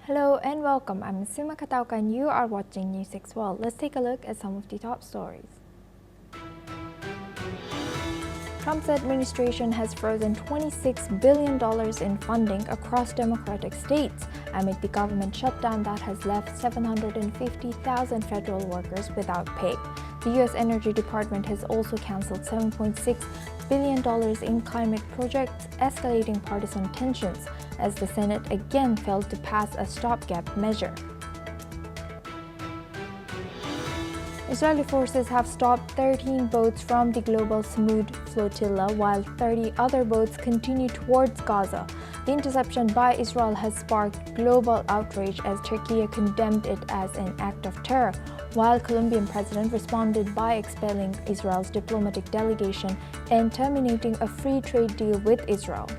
Hello and welcome. I'm Sima Katauka and you are watching NewsX World. Let's take a look at some of the top stories. Trump's administration has frozen $26 billion in funding across democratic states amid the government shutdown that has left 750,000 federal workers without pay. The U.S. Energy Department has also canceled $7.6 billion in climate projects, escalating partisan tensions as the Senate again failed to pass a stopgap measure. Israeli forces have stopped 13 boats from the Global Sumud Flotilla while 30 other boats continue towards Gaza. The interception by Israel has sparked global outrage as Turkey condemned it as an act of terror, while Colombian president responded by expelling Israel's diplomatic delegation and terminating a free trade deal with Israel.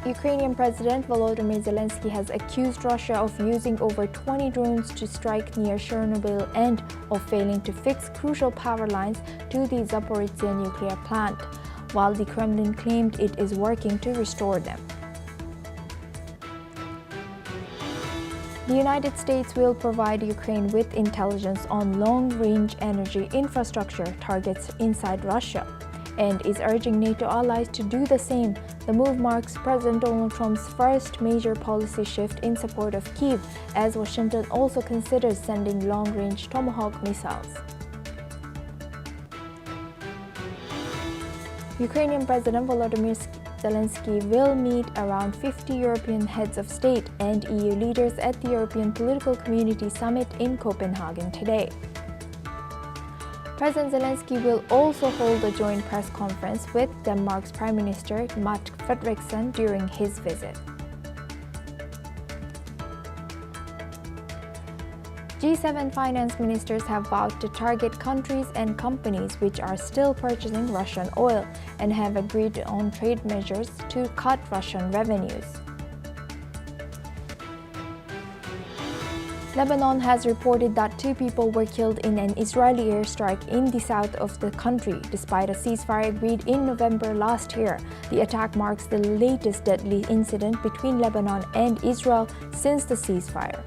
Ukrainian President Volodymyr Zelensky has accused Russia of using over 20 drones to strike near Chernobyl and of failing to fix crucial power lines to the Zaporizhzhia nuclear plant, while the Kremlin claimed it is working to restore them. The United States will provide Ukraine with intelligence on long-range energy infrastructure targets inside Russia and is urging NATO allies to do the same. The move marks President Donald Trump's first major policy shift in support of Kyiv, as Washington also considers sending long-range Tomahawk missiles. Ukrainian President Volodymyr Zelensky will meet around 50 European heads of state and EU leaders at the European Political Community Summit in Copenhagen today. President Zelensky will also hold a joint press conference with Denmark's Prime Minister Mette Frederiksen during his visit. G7 finance ministers have vowed to target countries and companies which are still purchasing Russian oil and have agreed on trade measures to cut Russian revenues. Lebanon has reported that 2 people were killed in an Israeli airstrike in the south of the country, despite a ceasefire agreed in November last year. The attack marks the latest deadly incident between Lebanon and Israel since the ceasefire.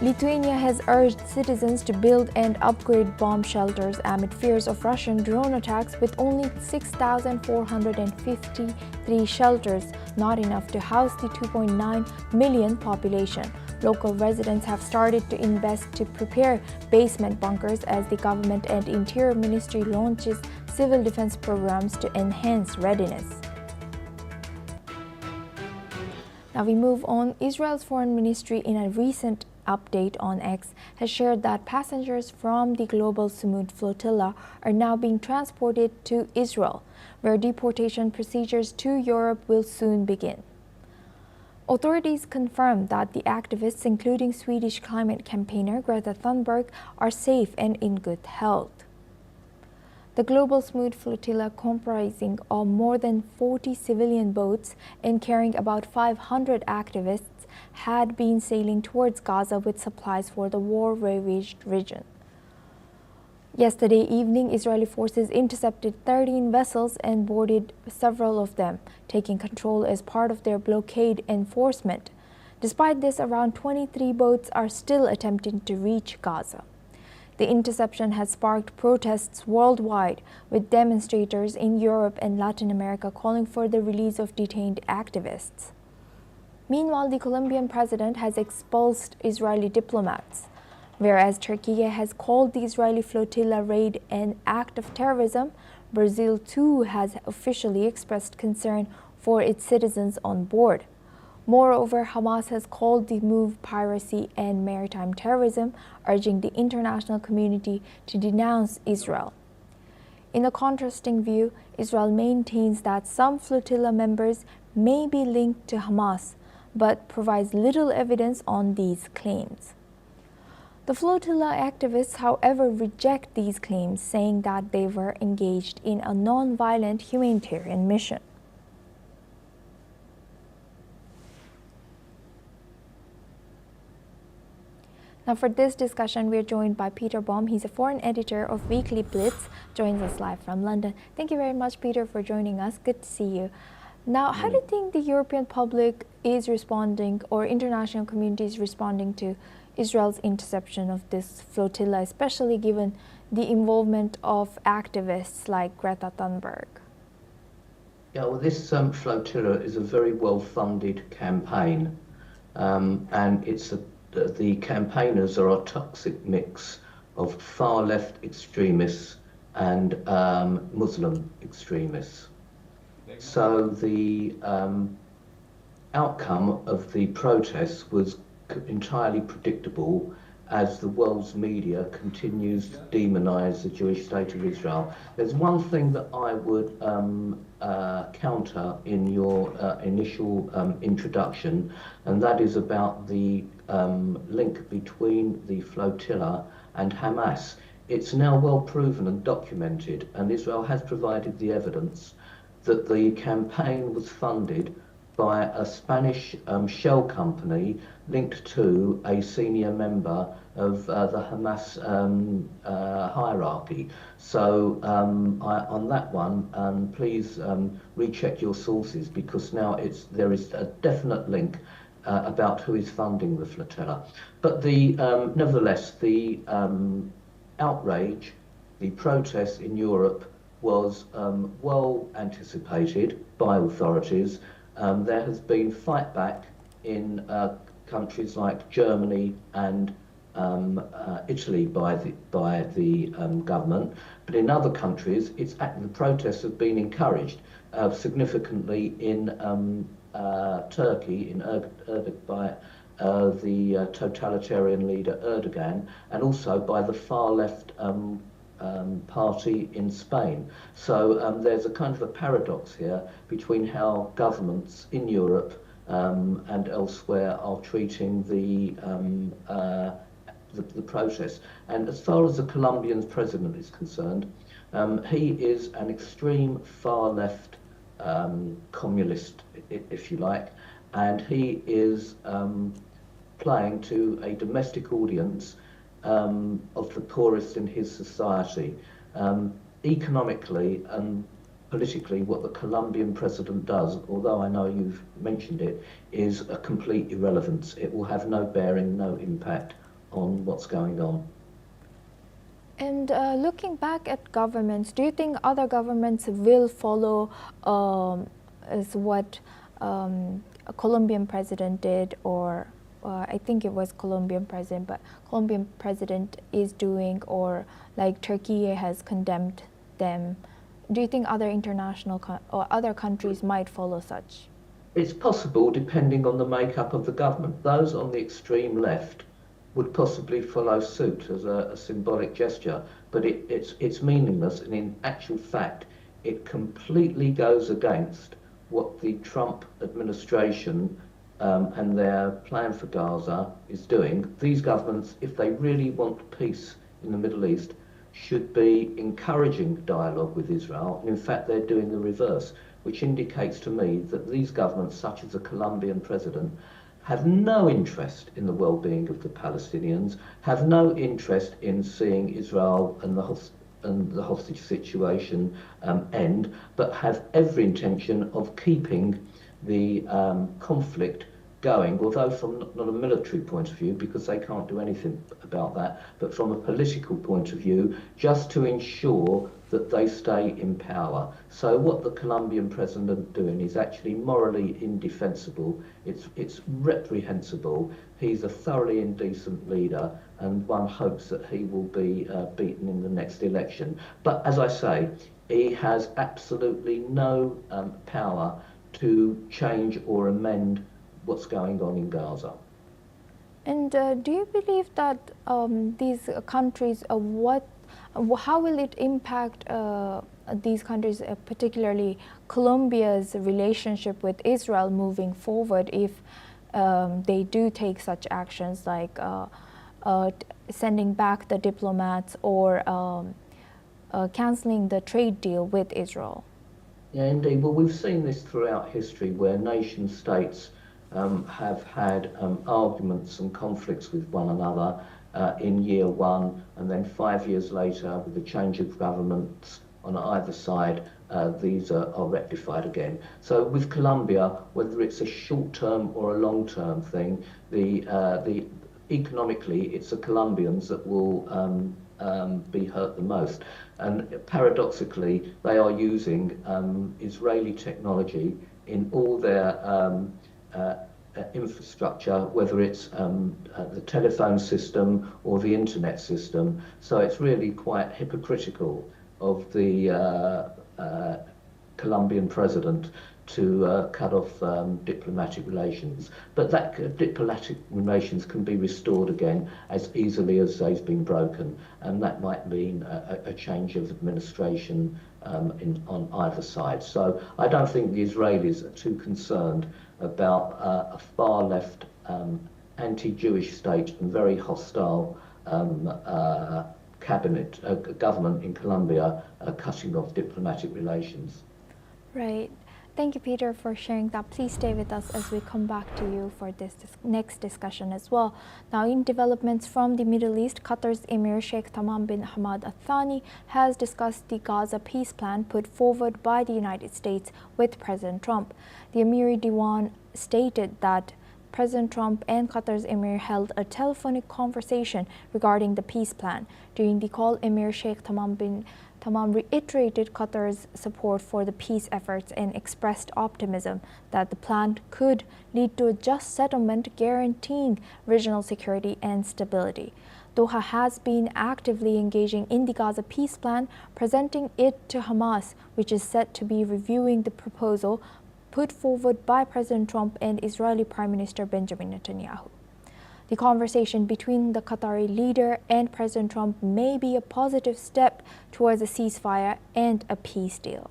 Lithuania has urged citizens to build and upgrade bomb shelters amid fears of Russian drone attacks, with only 6,453 shelters, not enough to house the 2.9 million population. Local residents have started to invest to prepare basement bunkers as the government and Interior Ministry launches civil defense programs to enhance readiness. Now we move on. Israel's foreign ministry, in a recent update on X, has shared that passengers from the Global Sumud Flotilla are now being transported to Israel, where deportation procedures to Europe will soon begin. Authorities confirmed that the activists, including Swedish climate campaigner Greta Thunberg, are safe and in good health. The Global Sumud Flotilla, comprising of more than 40 civilian boats and carrying about 500 activists, had been sailing towards Gaza with supplies for the war-ravaged region. Yesterday evening, Israeli forces intercepted 13 vessels and boarded several of them, taking control as part of their blockade enforcement. Despite this, around 23 boats are still attempting to reach Gaza. The interception has sparked protests worldwide, with demonstrators in Europe and Latin America calling for the release of detained activists. Meanwhile, the Colombian president has expulsed Israeli diplomats, whereas Turkey has called the Israeli flotilla raid an act of terrorism. Brazil too has officially expressed concern for its citizens on board. Moreover, Hamas has called the move piracy and maritime terrorism, urging the international community to denounce Israel. In a contrasting view, Israel maintains that some flotilla members may be linked to Hamas, but provides little evidence on these claims. The flotilla activists, however, reject these claims, saying that they were engaged in a non-violent humanitarian mission. Now, for this discussion, we're joined by Peter Baum. He's a foreign editor of Weekly Blitz, joins us live from London. Thank you very much, Peter, for joining us. Good to see you. Now, how do you think the European public is responding, or international community is responding to Israel's interception of this flotilla, especially given the involvement of activists like Greta Thunberg? Yeah, well, this flotilla is a very well-funded campaign, and the campaigners are a toxic mix of far-left extremists and Muslim extremists. So the outcome of the protests was entirely predictable as the world's media continues to demonize the Jewish state of Israel. There's one thing that I would counter in your initial introduction, and that is about the link between the flotilla and Hamas. It's now well proven and documented, and Israel has provided the evidence that the campaign was funded by a Spanish shell company linked to a senior member of the Hamas hierarchy. So on that one, please recheck your sources, because now there is a definite link about who is funding the flotilla. But nevertheless, the outrage, the protests in Europe was well anticipated by authorities. There has been fight back in countries like Germany and Italy by the government, but in other countries, the protests have been encouraged significantly in Turkey, by the totalitarian leader Erdogan, and also by the far left party in Spain. So there's a kind of a paradox here between how governments in Europe and elsewhere are treating the process. And as far as the Colombian president is concerned, he is an extreme far left communist, if you like, and he is playing to a domestic audience of the poorest in his society. Economically and politically, what the Colombian president does, although I know you've mentioned it, is a complete irrelevance. It will have no bearing, no impact on what's going on. And looking back at governments, do you think other governments will follow as what a Colombian president did, or I think it was Colombian president, but Colombian president is doing, or like Turkey has condemned them? Do you think other international or other countries might follow such? It's possible, depending on the makeup of the government. Those on the extreme left would possibly follow suit as a symbolic gesture, but it's meaningless, and in actual fact, it completely goes against what the Trump administration and their plan for Gaza is doing. These governments, if they really want peace in the Middle East, should be encouraging dialogue with Israel, and in fact they're doing the reverse, which indicates to me that these governments, such as the Colombian president, have no interest in the well-being of the Palestinians, have no interest in seeing Israel and the hostage situation end, but have every intention of keeping the conflict going, although from not a military point of view, because they can't do anything about that, but from a political point of view, just to ensure that they stay in power. So what the Colombian president is doing is actually morally indefensible. It's reprehensible. He's a thoroughly indecent leader, and one hopes that he will be beaten in the next election. But as I say, he has absolutely no power to change or amend what's going on in Gaza. And do you believe that these countries, how will it impact these countries, particularly Colombia's relationship with Israel moving forward, if they do take such actions like sending back the diplomats or canceling the trade deal with Israel? Yeah, indeed. Well, we've seen this throughout history, where nation states have had arguments and conflicts with one another, in year one, and then 5 years later, with the change of governments on either side, these are rectified again. So with Colombia, whether it's a short-term or a long-term thing, the economically, it's the Colombians that will be hurt the most. And paradoxically, they are using Israeli technology in all their infrastructure, whether it's the telephone system or the internet system. So it's really quite hypocritical of the Colombian president to cut off diplomatic relations. But that diplomatic relations can be restored again as easily as they've been broken, and that might mean a change of administration on either side. So I don't think the Israelis are too concerned about a far-left anti-Jewish state and very hostile government in Colombia cutting off diplomatic relations. Right. Thank you, Peter, for sharing that. Please stay with us as we come back to you for this next discussion as well. Now, in developments from the Middle East, Qatar's Emir Sheikh Tamim bin Hamad Al Thani has discussed the Gaza peace plan put forward by the United States with President Trump. The Emiri Diwan stated that President Trump and Qatar's Emir held a telephonic conversation regarding the peace plan. During the call, Emir Sheikh Tamim bin Tamim reiterated Qatar's support for the peace efforts and expressed optimism that the plan could lead to a just settlement guaranteeing regional security and stability. Doha has been actively engaging in the Gaza peace plan, presenting it to Hamas, which is set to be reviewing the proposal put forward by President Trump and Israeli Prime Minister Benjamin Netanyahu. The conversation between the Qatari leader and President Trump may be a positive step towards a ceasefire and a peace deal.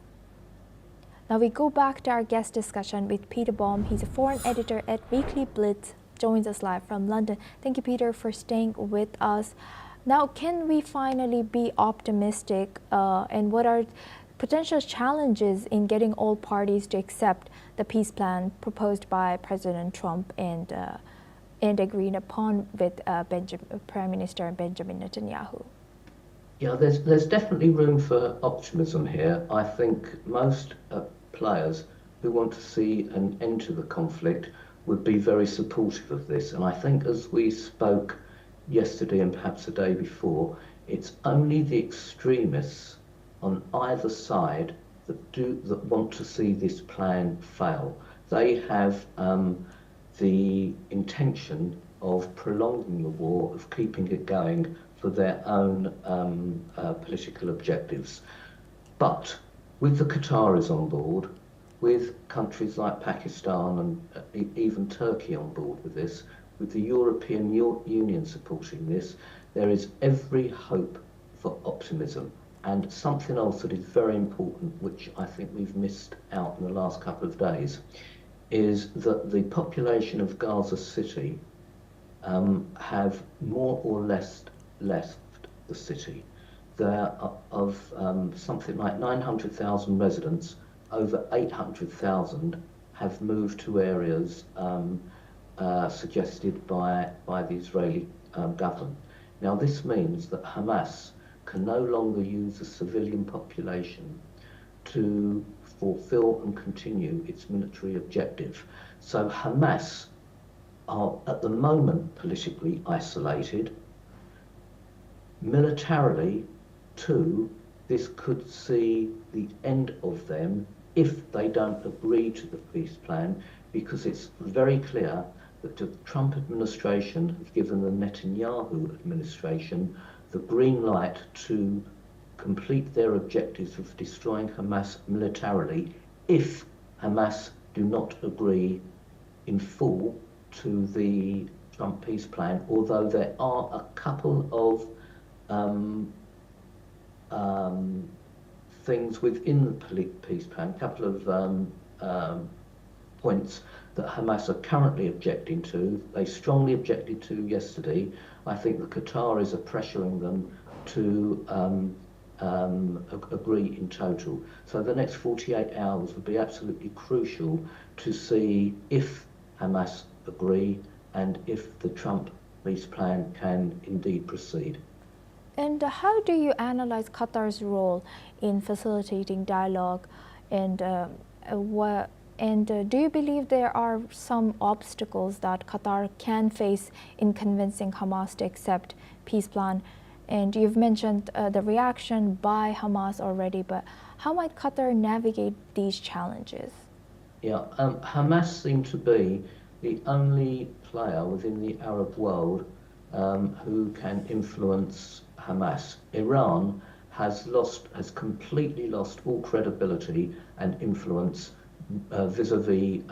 Now we go back to our guest discussion with Peter Baum. He's a foreign editor at Weekly Blitz, joins us live from London. Thank you, Peter, for staying with us. Now, can we finally be optimistic and what are potential challenges in getting all parties to accept the peace plan proposed by President Trump and agreed upon with Prime Minister Benjamin Netanyahu? Yeah, there's definitely room for optimism here. I think most players who want to see an end to the conflict would be very supportive of this. And I think, as we spoke yesterday and perhaps the day before, it's only the extremists on either side that want to see this plan fail. They have the intention of prolonging the war, of keeping it going for their own political objectives. But with the Qataris on board, with countries like Pakistan and even Turkey on board with this, with the European Union supporting this, there is every hope for optimism. And something else that is very important, which I think we've missed out in the last couple of days, is that the population of Gaza City have more or less left the city. There are of something like 900,000 residents, over 800,000 have moved to areas suggested by the Israeli government. Now this means that Hamas can no longer use the civilian population to fulfill and continue its military objective. So Hamas are at the moment politically isolated. Militarily, too, this could see the end of them if they don't agree to the peace plan, because it's very clear that the Trump administration has given the Netanyahu administration the green light to complete their objectives of destroying Hamas militarily if Hamas do not agree in full to the Trump peace plan, although there are a couple of things within the peace plan, a couple of points that Hamas are currently objecting to. They strongly objected to yesterday. I think the Qataris are pressuring them to agree in total. So the next 48 hours would be absolutely crucial to see if Hamas agree and if the Trump peace plan can indeed proceed. And how do you analyze Qatar's role in facilitating dialogue, and do you believe there are some obstacles that Qatar can face in convincing Hamas to accept peace plan? And you've mentioned the reaction by Hamas already, but how might Qatar navigate these challenges? Yeah, Hamas seem to be the only player within the Arab world who can influence Hamas. Iran has completely lost all credibility and influence vis-a-vis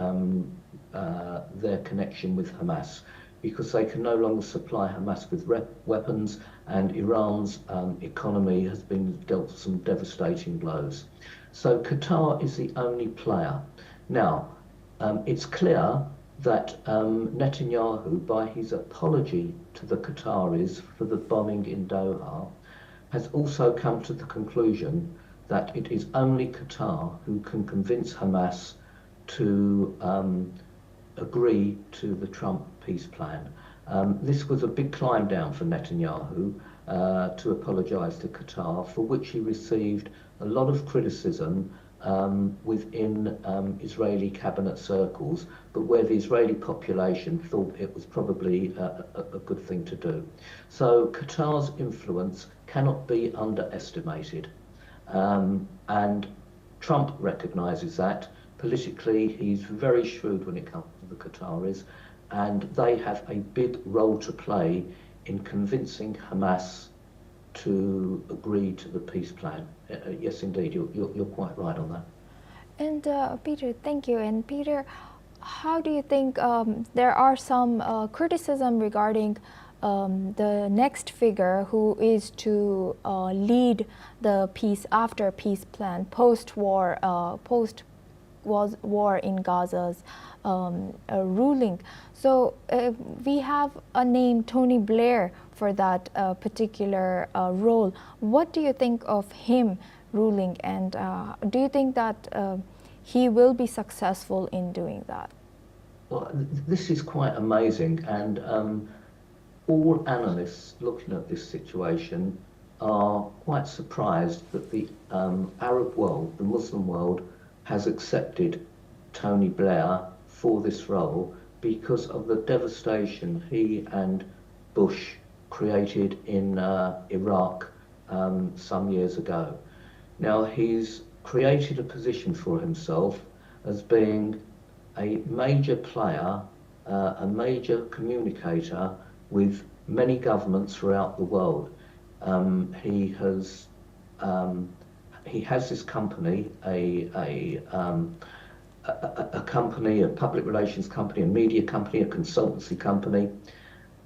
their connection with Hamas, because they can no longer supply Hamas with weapons, and Iran's economy has been dealt some devastating blows. So Qatar is the only player. Now, it's clear that Netanyahu, by his apology to the Qataris for the bombing in Doha, has also come to the conclusion that it is only Qatar who can convince Hamas to agree to the Trump peace plan. This was a big climb down for Netanyahu to apologise to Qatar, for which he received a lot of criticism within Israeli cabinet circles, but where the Israeli population thought it was probably a good thing to do. So Qatar's influence cannot be underestimated. And Trump recognises that. Politically, he's very shrewd when it comes to the Qataris, and they have a big role to play in convincing Hamas to agree to the peace plan. Yes, indeed, you're quite right on that. And Peter, thank you. And Peter, how do you think there are some criticism regarding the next figure who is to lead the peace after peace plan, post-war in Gaza's ruling? So we have a name, Tony Blair, for that particular role. What do you think of him ruling, and do you think that he will be successful in doing that? Well, this is quite amazing, and all analysts looking at this situation are quite surprised that the Arab world, the Muslim world, has accepted Tony Blair for this role because of the devastation he and Bush created in Iraq some years ago. Now, he's created a position for himself as being a major player, a major communicator with many governments throughout the world. He has this company, a company, a public relations company, a media company, a consultancy company,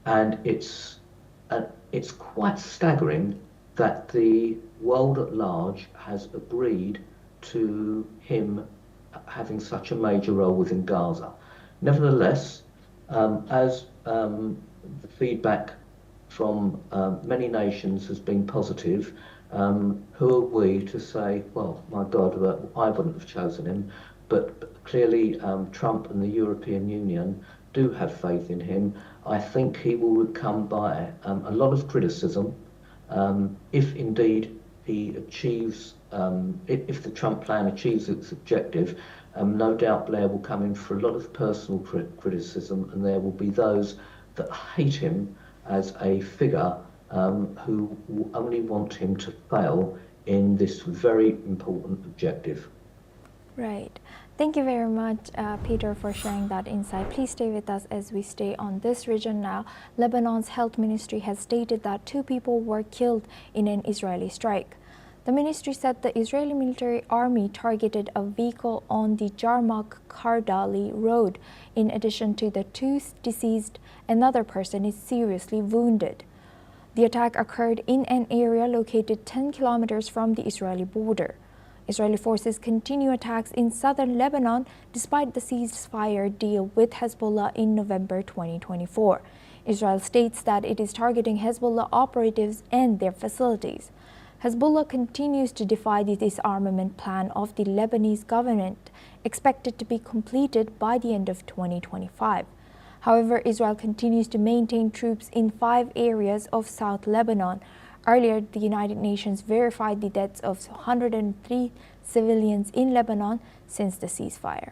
and it's quite staggering that the world at large has agreed to him having such a major role within Gaza. Nevertheless, as the feedback from many nations has been positive, who are we to say, well, my God, I wouldn't have chosen him, but clearly Trump and the European Union do have faith in him. I think he will come by a lot of criticism if indeed he achieves, if the Trump plan achieves its objective. No doubt Blair will come in for a lot of personal criticism, and there will be those that hate him as a figure who only want him to fail in this very important objective. Right. Thank you very much, Peter, for sharing that insight. Please stay with us as we stay on this region now. Lebanon's health ministry has stated that 2 people were killed in an Israeli strike. The ministry said the Israeli military army targeted a vehicle on the Jarmak-Kardali road. In addition to the 2 deceased, another person is seriously wounded. The attack occurred in an area located 10 kilometers from the Israeli border. Israeli forces continue attacks in southern Lebanon despite the ceasefire deal with Hezbollah in November 2024. Israel states that it is targeting Hezbollah operatives and their facilities. Hezbollah continues to defy the disarmament plan of the Lebanese government, expected to be completed by the end of 2025. However, Israel continues to maintain troops in 5 areas of South Lebanon. Earlier, the United Nations verified the deaths of 103 civilians in Lebanon since the ceasefire.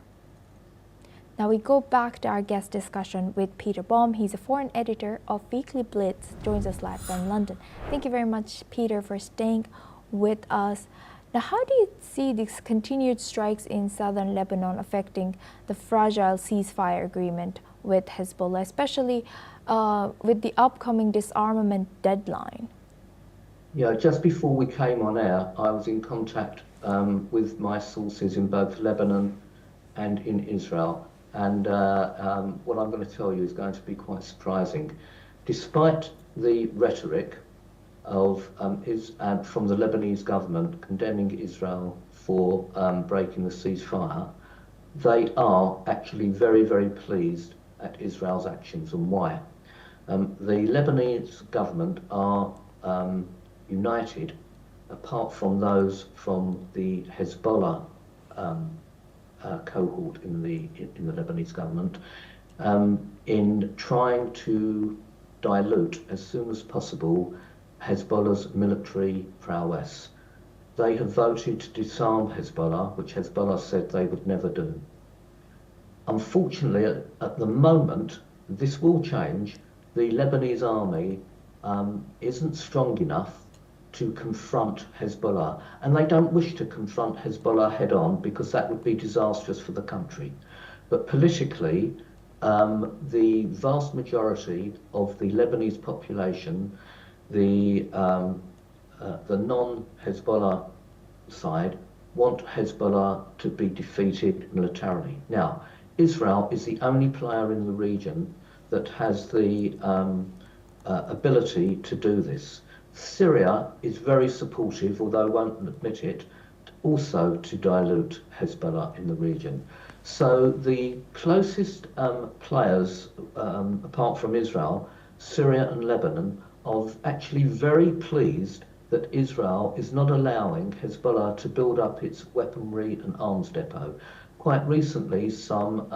Now we go back to our guest discussion with Peter Baum. He's a foreign editor of Weekly Blitz, joins us live from London. Thank you very much, Peter, for staying with us. Now, how do you see these continued strikes in southern Lebanon affecting the fragile ceasefire agreement with Hezbollah, especially with the upcoming disarmament deadline? Yeah, just before we came on air, I was in contact with my sources in both Lebanon and in Israel. And what I'm going to tell you is going to be quite surprising. Despite the rhetoric of from the Lebanese government condemning Israel for breaking the ceasefire, they are actually very, very pleased at Israel's actions. And why? The Lebanese government are united, apart from those from the Hezbollah cohort in the Lebanese government, in trying to dilute as soon as possible Hezbollah's military prowess. They have voted to disarm Hezbollah, which Hezbollah said they would never do. Unfortunately, at the moment, this will change. The Lebanese army isn't strong enough to confront Hezbollah, and they don't wish to confront Hezbollah head on because that would be disastrous for the country. But politically, the vast majority of the Lebanese population, the non-Hezbollah side, want Hezbollah to be defeated militarily. Now, Israel is the only player in the region that has the ability to do this. Syria is very supportive, although won't admit it, also to dilute Hezbollah in the region. So the closest players, apart from Israel, Syria and Lebanon, are actually very pleased that Israel is not allowing Hezbollah to build up its weaponry and arms depot. Quite recently, some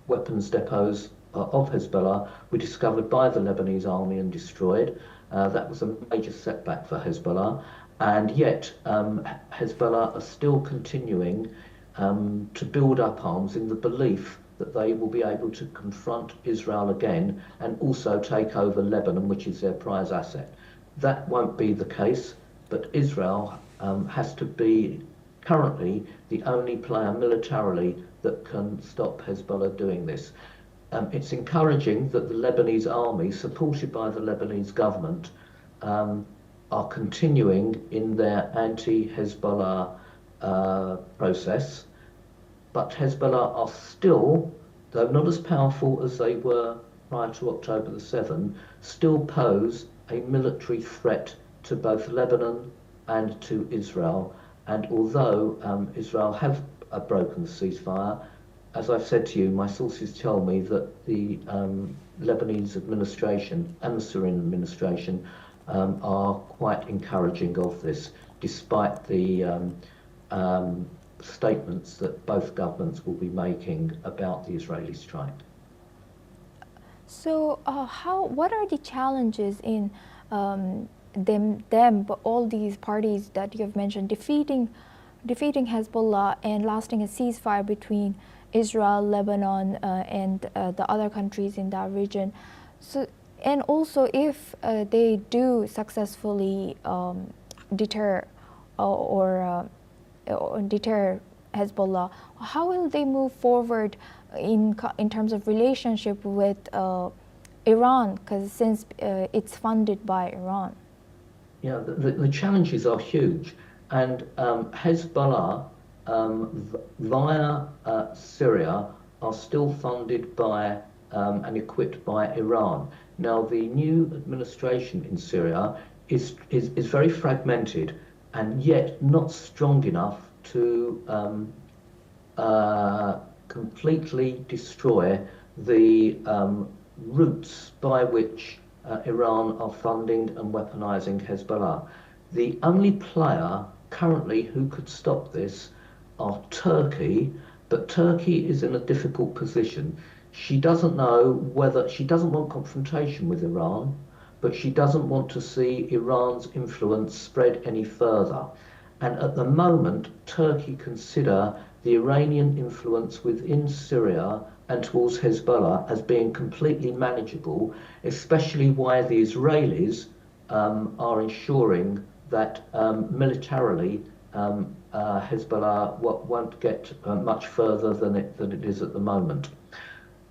weapons depots of Hezbollah were discovered by the Lebanese army and destroyed. That was a major setback for Hezbollah, and yet Hezbollah are still continuing to build up arms in the belief that they will be able to confront Israel again and also take over Lebanon, which is their prize asset. That won't be the case, but Israel has to be currently the only player militarily that can stop Hezbollah doing this. It's encouraging that the Lebanese army, supported by the Lebanese government, are continuing in their anti-Hezbollah process, but Hezbollah are still, though not as powerful as they were prior to October the 7th, still pose a military threat to both Lebanon and to Israel. And although Israel have broken the ceasefire, as I've said to you, my sources tell me that the Lebanese administration and the Syrian administration are quite encouraging of this, despite the statements that both governments will be making about the Israeli strike. So what are the challenges in but all these parties that you have mentioned defeating Hezbollah and lasting a ceasefire between Israel, Lebanon, and the other countries in that region? So, and also, if they do successfully deter deter Hezbollah, how will they move forward in terms of relationship with Iran? Because since it's funded by Iran. Yeah, the challenges are huge, and Hezbollah via Syria are still funded by and equipped by Iran. Now, the new administration in Syria is very fragmented and yet not strong enough to completely destroy the routes by which Iran are funding and weaponizing Hezbollah. The only player currently who could stop this are Turkey, but Turkey is in a difficult position. She doesn't know whether she doesn't want confrontation with Iran, but she doesn't want to see Iran's influence spread any further. And at the moment, Turkey consider the Iranian influence within Syria and towards Hezbollah as being completely manageable, especially while the Israelis are ensuring that militarily Hezbollah won't get much further than it is at the moment.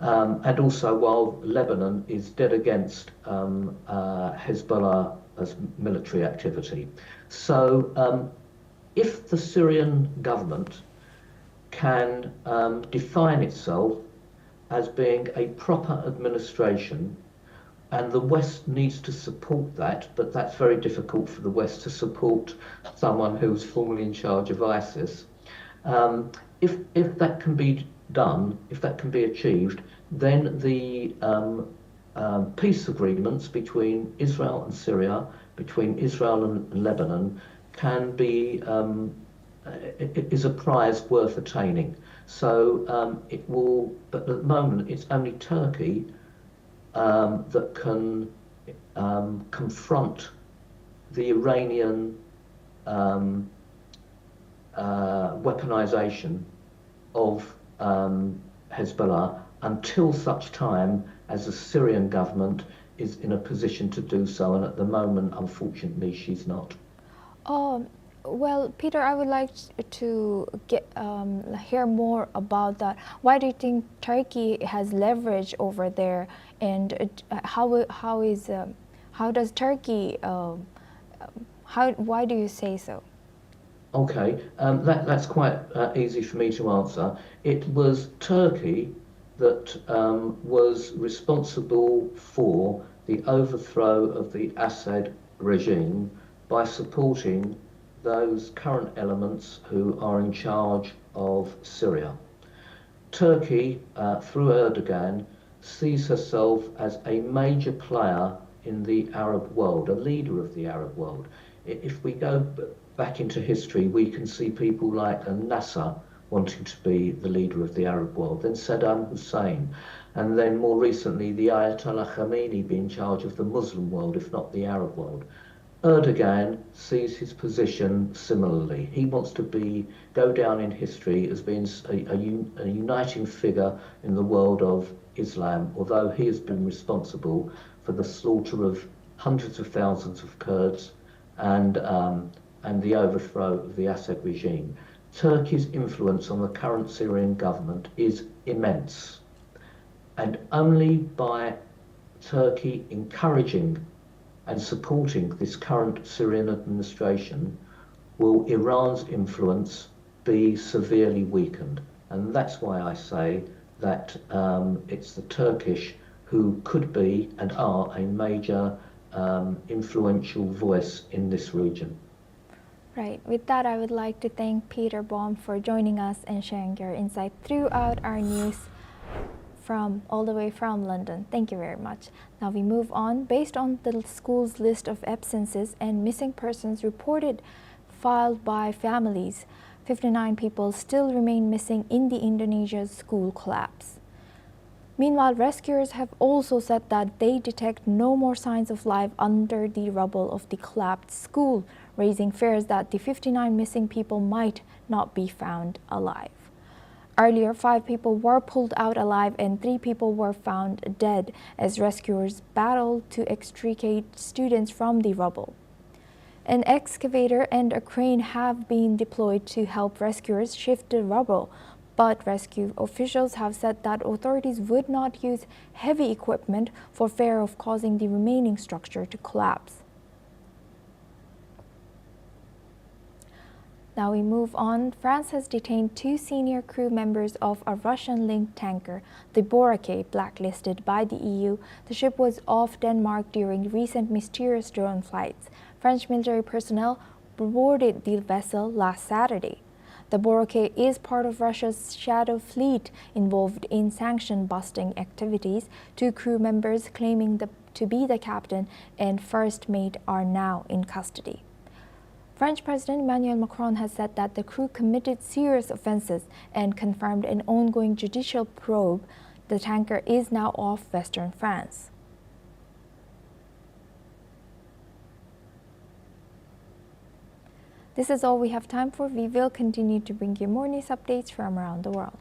And also while Lebanon is dead against Hezbollah as military activity. So if the Syrian government can define itself as being a proper administration, and the West needs to support that, but that's very difficult for the West to support someone who's formally in charge of ISIS. If that can be done, if that can be achieved, then the peace agreements between Israel and Syria, between Israel and Lebanon, can be is a prize worth attaining. So it will, but at the moment it's only Turkey that can confront the Iranian weaponization of Hezbollah until such time as the Syrian government is in a position to do so, and at the moment, unfortunately, she's not. Well, Peter, I would like to hear more about that. Why do you think Turkey has leverage over there, and how does Turkey? Why do you say so? Okay, that's quite easy for me to answer. It was Turkey that was responsible for the overthrow of the Assad regime by supporting those current elements who are in charge of Syria. Turkey, through Erdogan, sees herself as a major player in the Arab world, a leader of the Arab world. If we go back into history, we can see people like Nasser wanting to be the leader of the Arab world, then Saddam Hussein, and then more recently the Ayatollah Khamenei being in charge of the Muslim world, if not the Arab world. Erdogan sees his position similarly. He wants to go down in history as being a uniting figure in the world of Islam, although he has been responsible for the slaughter of hundreds of thousands of Kurds and the overthrow of the Assad regime. Turkey's influence on the current Syrian government is immense, and only by Turkey encouraging and supporting this current Syrian administration will Iran's influence be severely weakened. And that's why I say that it's the Turkish who could be and are a major influential voice in this region. Right. With that, I would like to thank Peter Baum for joining us and sharing your insight throughout our news all the way from London. Thank you very much. Now we move on. Based on the school's list of absences and missing persons reported filed by families, 59 people still remain missing in the Indonesia's school collapse. Meanwhile, rescuers have also said that they detect no more signs of life under the rubble of the collapsed school, raising fears that the 59 missing people might not be found alive. Earlier, 5 people were pulled out alive and 3 people were found dead as rescuers battled to extricate students from the rubble. An excavator and a crane have been deployed to help rescuers shift the rubble, but rescue officials have said that authorities would not use heavy equipment for fear of causing the remaining structure to collapse. Now we move on. France has detained 2 senior crew members of a Russian-linked tanker, the Boracay, blacklisted by the EU. The ship was off Denmark during recent mysterious drone flights. French military personnel boarded the vessel last Saturday. The Boracay is part of Russia's shadow fleet involved in sanction-busting activities. 2 crew members claiming to be the captain and first mate are now in custody. French President Emmanuel Macron has said that the crew committed serious offenses and confirmed an ongoing judicial probe The tanker is now off western France. This is all we have time for. We will continue to bring you more news updates from around the world.